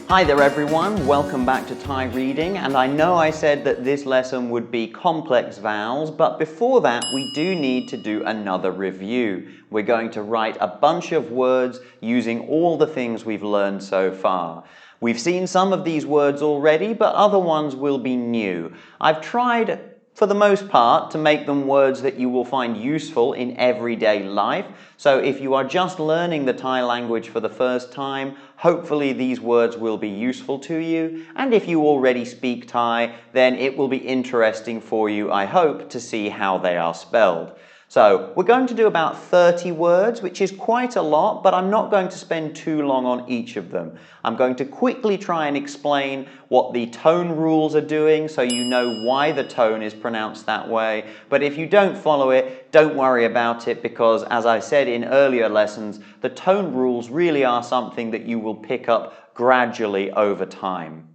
Hi there everyone, welcome back to Thai Reading, and I know I said that this lesson would be complex vowels, but before that we do need to do another review. We're going to write a bunch of words using all the things we've learned so far. We've seen some of these words already, but other ones will be new. I've tried, for the most part, to make them words that you will find useful in everyday life. So if you are just learning the Thai language for the first time, hopefully these words will be useful to you. And if you already speak Thai, then it will be interesting for you, I hope, to see how they are spelled. So we're going to do about 30 words, which is quite a lot, but I'm not going to spend too long on each of them. I'm going to quickly try and explain what the tone rules are doing so you know why the tone is pronounced that way. But if you don't follow it, don't worry about it because, as I said in earlier lessons, the tone rules really are something that you will pick up gradually over time.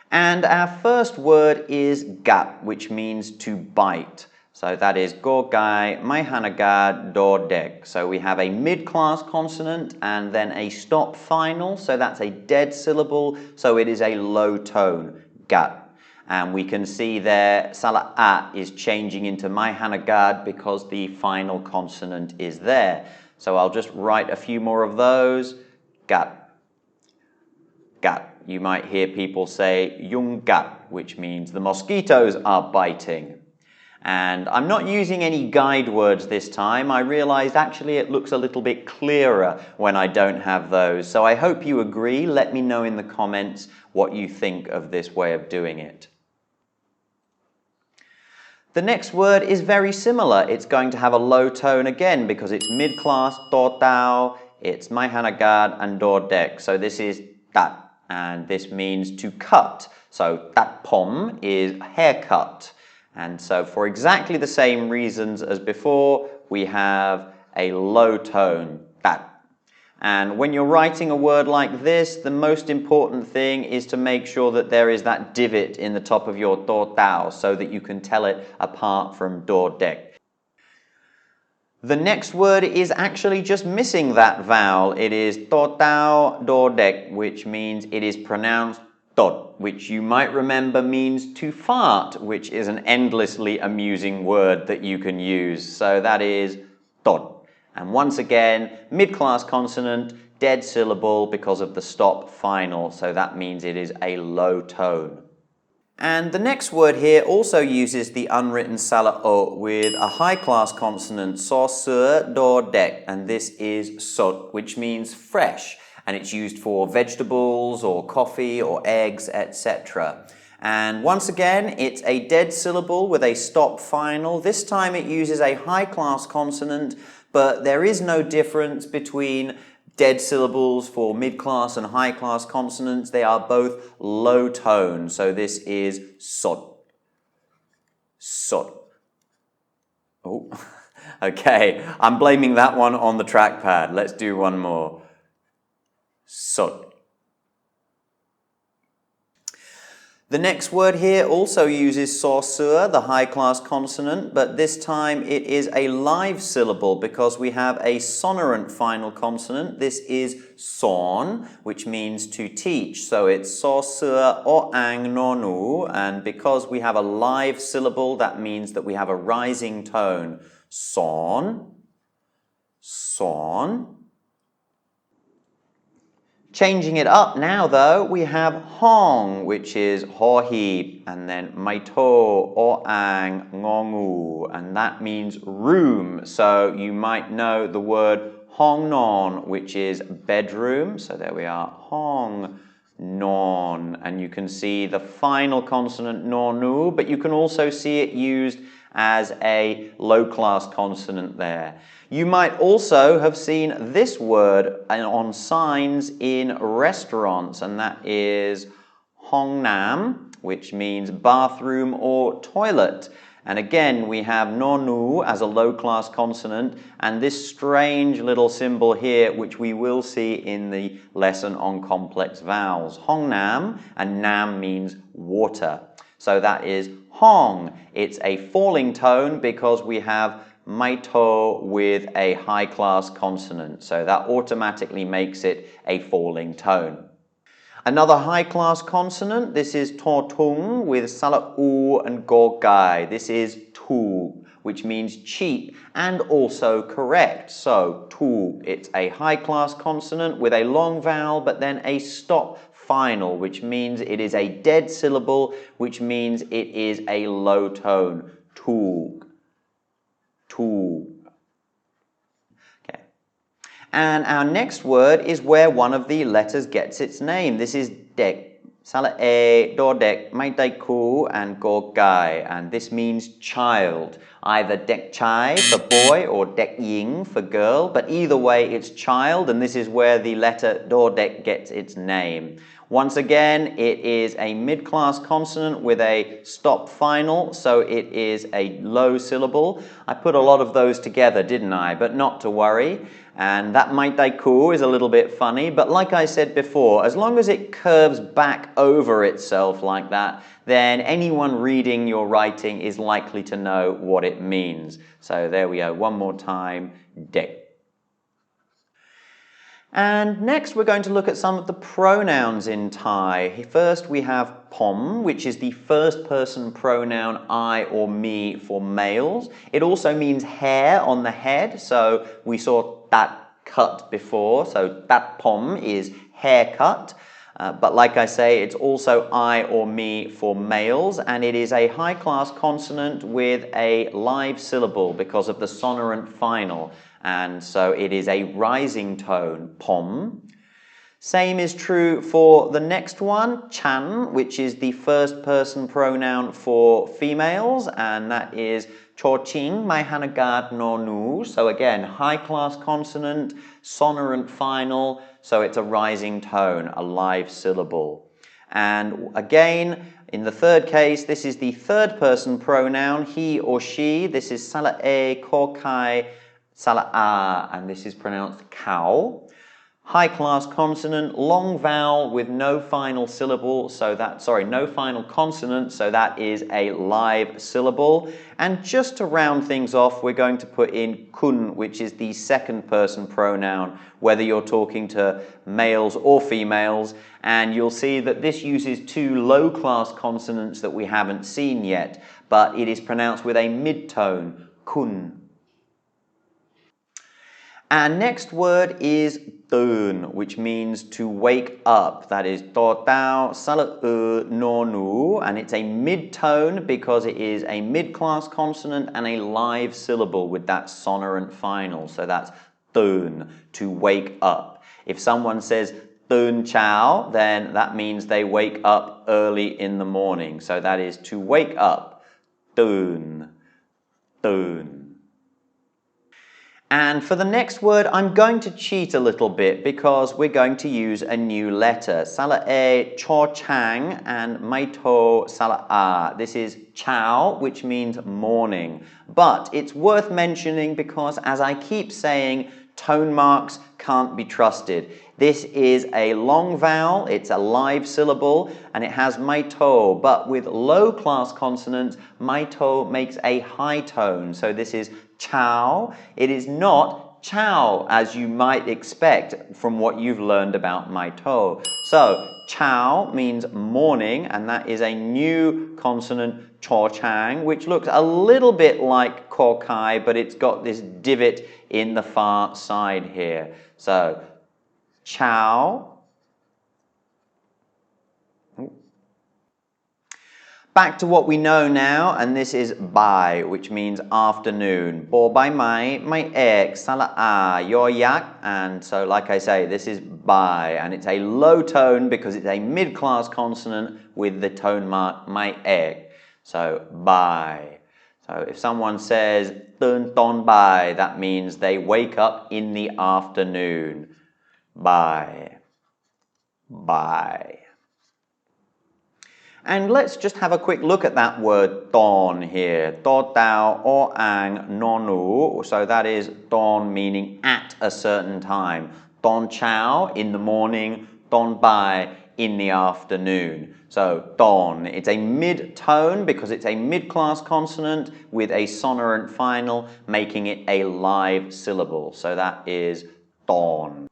And our first word is gat, which means to bite. So that is Gogai, Maihanagad, Dordek. So we have a mid-class consonant and then a stop final. So that's a dead syllable. So it is a low tone, gat. And we can see there, Sala'at is changing into Maihanagad because the final consonant is there. So I'll just write a few more of those. Gat, gat. You might hear people say yung gat, which means the mosquitoes are biting. And I'm not using any guide words this time. I realized actually it looks a little bit clearer when I don't have those. So I hope you agree. Let me know in the comments what you think of this way of doing it. The next word is very similar. It's going to have a low tone again because it's mid-class, Totao, it's Maihanagad and Dordek. So this is tat, and this means to cut. So tat pom is haircut. And so for exactly the same reasons as before, we have a low tone, tat. And when you're writing a word like this, the most important thing is to make sure that there is that divot in the top of your totao so that you can tell it apart from dordek. The next word is actually just missing that vowel. It is totao dordek, which means it is pronounced tot, which you might remember means to fart, which is an endlessly amusing word that you can use. So that is tot. And once again, mid-class consonant, dead syllable because of the stop final. So that means it is a low tone. And the next word here also uses the unwritten sala'o with a high-class consonant, so sur do dek, and this is sot, which means fresh. And it's used for vegetables or coffee or eggs, etc. And once again, it's a dead syllable with a stop final. This time it uses a high-class consonant, but there is no difference between dead syllables for mid-class and high-class consonants. They are both low tone. So this is sot. Sot. Oh, okay. I'm blaming that one on the trackpad. Let's do one more. Sot. The next word here also uses sauceur, the high-class consonant, but this time it is a live syllable because we have a sonorant final consonant. This is son, which means to teach. So it's sauceur o ang nonu, and because we have a live syllable, that means that we have a rising tone. Son, son. Changing it up now though, we have hong, which is hohi, and then maito, o ang, ngongu, and that means room. So you might know the word hong non, which is bedroom. So there we are, hong non, and you can see the final consonant nonu, but you can also see it used as a low-class consonant there. You might also have seen this word on signs in restaurants, and that is hong nam, which means bathroom or toilet. And again, we have nonu as a low-class consonant, and this strange little symbol here, which we will see in the lesson on complex vowels. Hong nam, and nam means water. So that is hong. It's a falling tone because we have mai to with a high-class consonant. So that automatically makes it a falling tone. Another high-class consonant, this is to tung with sala u and go gai. This is tu, which means cheap and also correct. So tu, it's a high-class consonant with a long vowel but then a stop final, which means it is a dead syllable, which means it is a low tone. Tu, tu. Okay. And our next word is where one of the letters gets its name. This is dek. Sala e, do dek, mai dai ku, and go gai. And this means child. Either dek chai for boy or dek ying for girl. But either way, it's child, and this is where the letter do dek gets its name. Once again, it is a mid-class consonant with a stop final, so it is a low syllable. I put a lot of those together, didn't I? But not to worry. And that mai dai ku is a little bit funny, but like I said before, as long as it curves back over itself like that, then anyone reading your writing is likely to know what it means. So there we go, one more time, dek. And next we're going to look at some of the pronouns in Thai. First we have pom, which is the first person pronoun I or me for males. It also means hair on the head, so we saw that cut before, so that pom is haircut. But like I say, it's also I or me for males, and it is a high-class consonant with a live syllable because of the sonorant final. And so it is a rising tone, pom. Same is true for the next one, chan, which is the first person pronoun for females, and that is Chao Chang, mai hanagad no nu. So again, high class consonant, sonorant final, so it's a rising tone, a live syllable. And again, in the third case, this is the third person pronoun, he or she. This is sala e, ko kai, sala a, and this is pronounced cow. High class consonant, long vowel with no final syllable, no final consonant, so that is a live syllable. And just to round things off, we're going to put in kun, which is the second person pronoun, whether you're talking to males or females. And you'll see that this uses two low class consonants that we haven't seen yet, but it is pronounced with a mid-tone, kun. Our next word is Durn, which means to wake up. That is to tao sala no nu, and it's a mid-tone because it is a mid-class consonant and a live syllable with that sonorant final. So that's Durn, to wake up. If someone says Durn chao, then that means they wake up early in the morning. So that is to wake up. Durn, Durn. And for the next word, I'm going to cheat a little bit because we're going to use a new letter. Sala e, Chao Chang, and mai to sala a. This is Chao, which means morning. But it's worth mentioning because, as I keep saying, tone marks can't be trusted. This is a long vowel, it's a live syllable, and it has mai to, but with low class consonants, mai to makes a high tone. So this is Chao. It is not Chao, as you might expect from what you've learned about mai to. So Chao means morning, and that is a new consonant, Chao Chang, which looks a little bit like ko kai, but it's got this divot in the far side here. So Chao. Back to what we know now, and this is bai, which means afternoon. Bo bai mai, mai ek, sala a, yo yak, and so like I say, this is bai, and it's a low tone because it's a mid-class consonant with the tone mark mai ek. So bai. So if someone says Durn ton bai, that means they wake up in the afternoon. Bai. Bai. And let's just have a quick look at that word dawn here. Do tao o ang nonu. So that is dawn meaning at a certain time. Don chao in the morning. Don bai in the afternoon. So, Durn, it's a mid-tone because it's a mid-class consonant with a sonorant final, making it a live syllable. So that is Durn.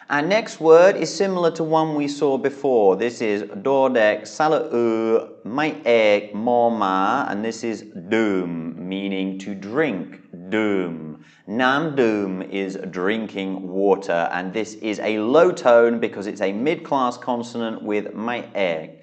Our next word is similar to one we saw before. This is Dordek, Sala'u, Myek, Moma, and this is Doom, meaning to drink. Doom. Nam Doom is drinking water, and this is a low tone because it's a mid-class consonant with Myek.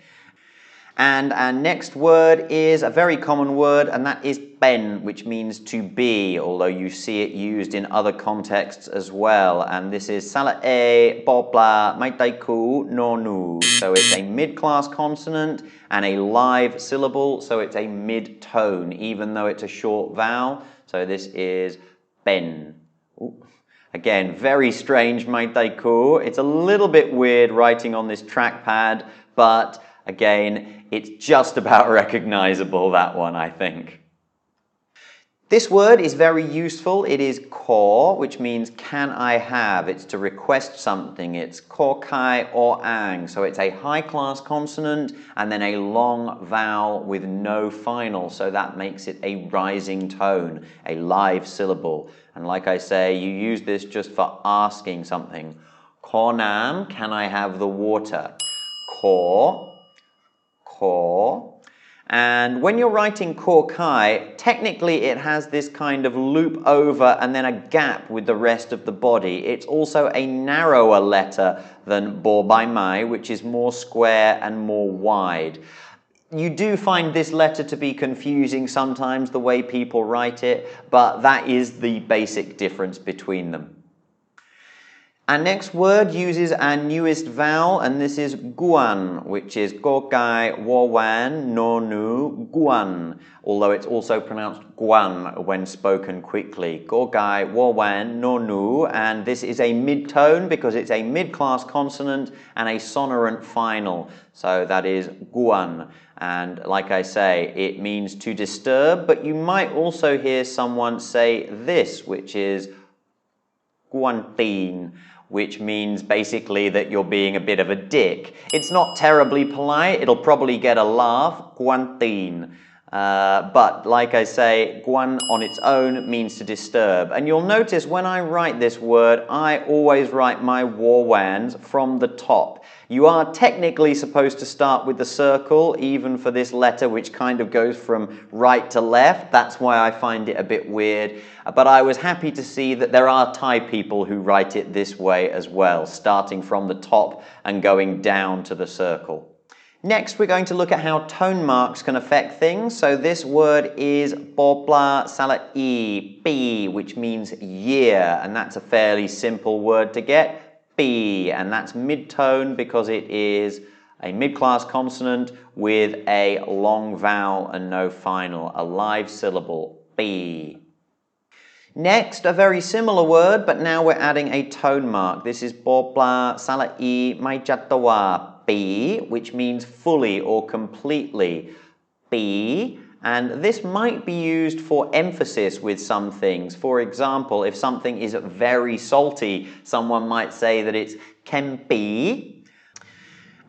And our next word is a very common word, and that is ben, which means to be, although you see it used in other contexts as well. And this is sala'e, bobla, maitaiku, nonu. So it's a mid-class consonant and a live syllable, so it's a mid-tone, even though it's a short vowel. So this is ben. Ooh. Again, very strange maitaiku. It's a little bit weird writing on this trackpad, but again, it's just about recognizable, that one, I think. This word is very useful. It is ko, which means can I have. It's to request something. It's ko kai or ang. So it's a high-class consonant and then a long vowel with no final. So that makes it a rising tone, a live syllable. And like I say, you use this just for asking something. Ko nam, can I have the water? Ko. And when you're writing ko kai, technically it has this kind of loop over and then a gap with the rest of the body. It's also a narrower letter than bo bai mai, which is more square and more wide. You do find this letter to be confusing sometimes, the way people write it, but that is the basic difference between them. Our next word uses our newest vowel, and this is guan, which is gokai, wawan, nonu, guan, although it's also pronounced guan when spoken quickly. Gokai, wawan, nonu, and this is a mid-tone because it's a mid-class consonant and a sonorant final. So that is guan. And like I say, it means to disturb, but you might also hear someone say this, which is guantin, which means basically that you're being a bit of a dick. It's not terribly polite, it'll probably get a laugh, guantin. But like I say, guan on its own means to disturb. And you'll notice when I write this word, I always write my wawans from the top. You are technically supposed to start with the circle, even for this letter, which kind of goes from right to left. That's why I find it a bit weird. But I was happy to see that there are Thai people who write it this way as well, starting from the top and going down to the circle. Next, we're going to look at how tone marks can affect things. So this word is bobla sala'i, bi, which means year, and that's a fairly simple word to get. Bi, and that's mid-tone because it is a mid-class consonant with a long vowel and no final, a live syllable, bi. Next, a very similar word, but now we're adding a tone mark. This is bobla sala'i maijatawa, bi, which means fully or completely. Bi. And this might be used for emphasis with some things. For example, if something is very salty, someone might say that it's kempi.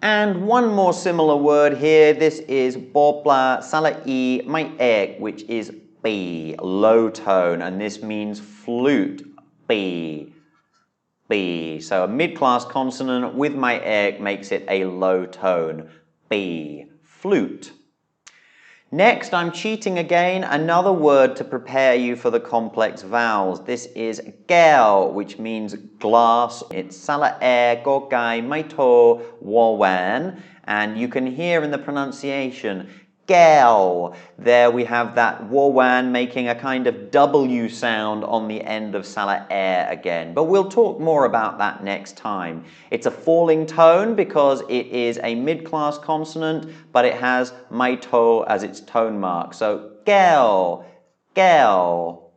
And one more similar word here, this is bobla sala'i myek, which is bi, low tone, and this means flute, bi. Bi. So a mid-class consonant with myek makes it a low tone, bi, flute. Next, I'm cheating again, another word to prepare you for the complex vowels. This is gao, which means glass. It's sala'e, gokai, maito, wawan, and you can hear in the pronunciation, gao. There we have that wawan making a kind of W sound on the end of sala'e again. But we'll talk more about that next time. It's a falling tone because it is a mid-class consonant, but it has maito as its tone mark. So gao, gao.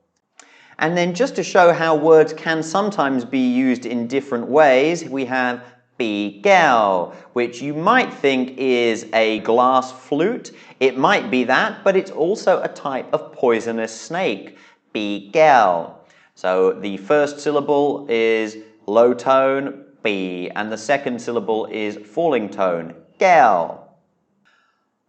And then just to show how words can sometimes be used in different ways, we have bi gao, which you might think is a glass flute. It might be that, but it's also a type of poisonous snake, bi gao. So the first syllable is low tone, ปี, and the second syllable is falling tone, แก้ว.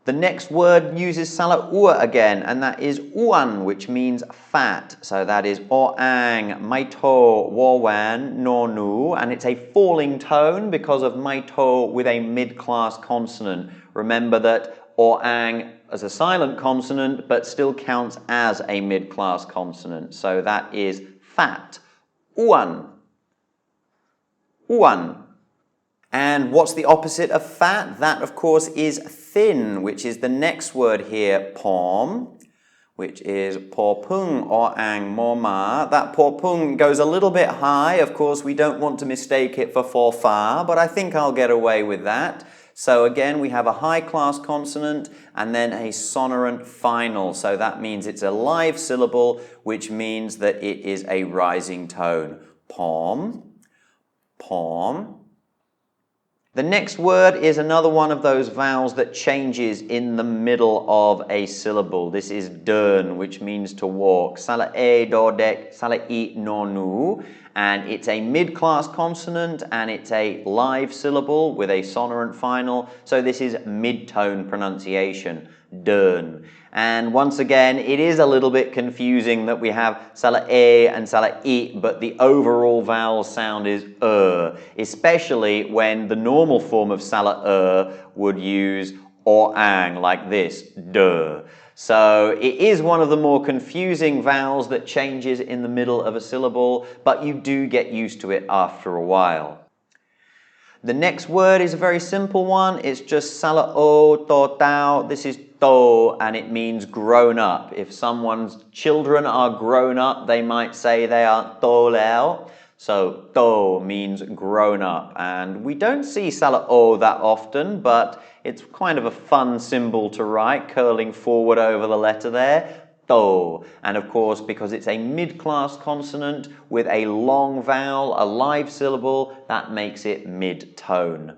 The next word uses sala ua again, and that is uan, which means fat. So that is o-ang, maito, wawan, nonu, and it's a falling tone because of maito with a mid-class consonant. Remember that o-ang is a silent consonant, but still counts as a mid-class consonant. So that is fat, uan, uan. And what's the opposite of fat? That, of course, is thin, which is the next word here, pom, which is porpung or ang moma. That porpung goes a little bit high. Of course, we don't want to mistake it for fa, but I think I'll get away with that. So again, we have a high-class consonant and then a sonorant final. So that means it's a live syllable, which means that it is a rising tone. Pom, pom. The next word is another one of those vowels that changes in the middle of a syllable. This is Durn, which means to walk. Sala e do dek, sala I nonu. And it's a mid-class consonant and it's a live syllable with a sonorant final. So this is mid-tone pronunciation, Durn. And once again, it is a little bit confusing that we have sala e and sala I, but the overall vowel sound is especially when the normal form of sala would use or ang like this, duh. So it is one of the more confusing vowels that changes in the middle of a syllable, but you do get used to it after a while. The next word is a very simple one. It's just sala o to tao. This is to, and it means grown up. If someone's children are grown up, they might say they are to leo. So to means grown up, and we don't see sala o that often, but it's kind of a fun symbol to write, curling forward over the letter there. To. And of course, because it's a mid-class consonant with a long vowel, a live syllable, that makes it mid-tone.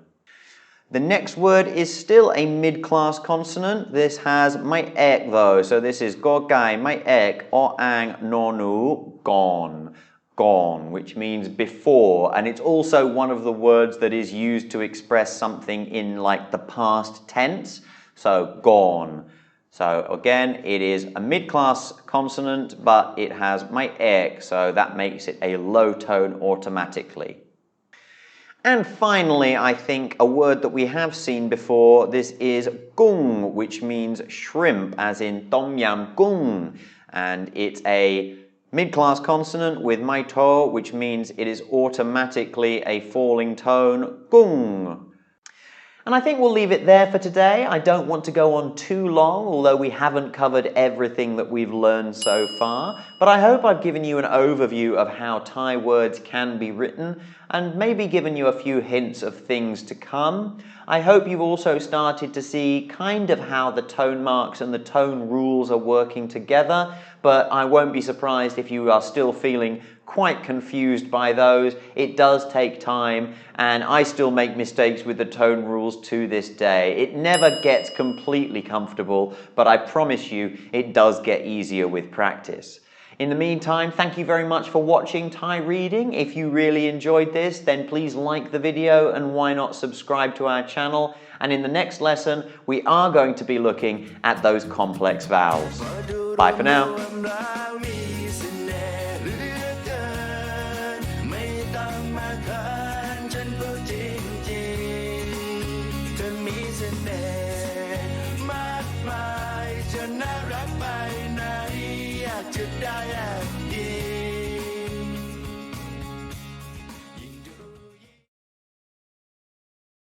The next word is still a mid-class consonant. This has MYEP though, so this is gogai, MYEP, o-ang, nonu, gone. Gone, which means before, and it's also one of the words that is used to express something in like the past tense. So gone. So again, it is a mid-class consonant, but it has MYEP, so that makes it a low tone automatically. And finally, I think a word that we have seen before, this is gung, which means shrimp, as in tom yam gung, and it's a mid-class consonant with maito, which means it is automatically a falling tone, gung. And I think we'll leave it there for today. I don't want to go on too long, although we haven't covered everything that we've learned so far. But I hope I've given you an overview of how Thai words can be written and maybe given you a few hints of things to come. I hope you've also started to see kind of how the tone marks and the tone rules are working together, but I won't be surprised if you are still feeling quite confused by those. It does take time, and I still make mistakes with the tone rules to this day. It never gets completely comfortable, but I promise you it does get easier with practice. In the meantime, thank you very much for watching Thai Reading. If you really enjoyed this, then please like the video and why not subscribe to our channel. And in the next lesson, we are going to be looking at those complex vowels. Bye for now.จะน่ารักไปไหนอยากจะได้แอบอิง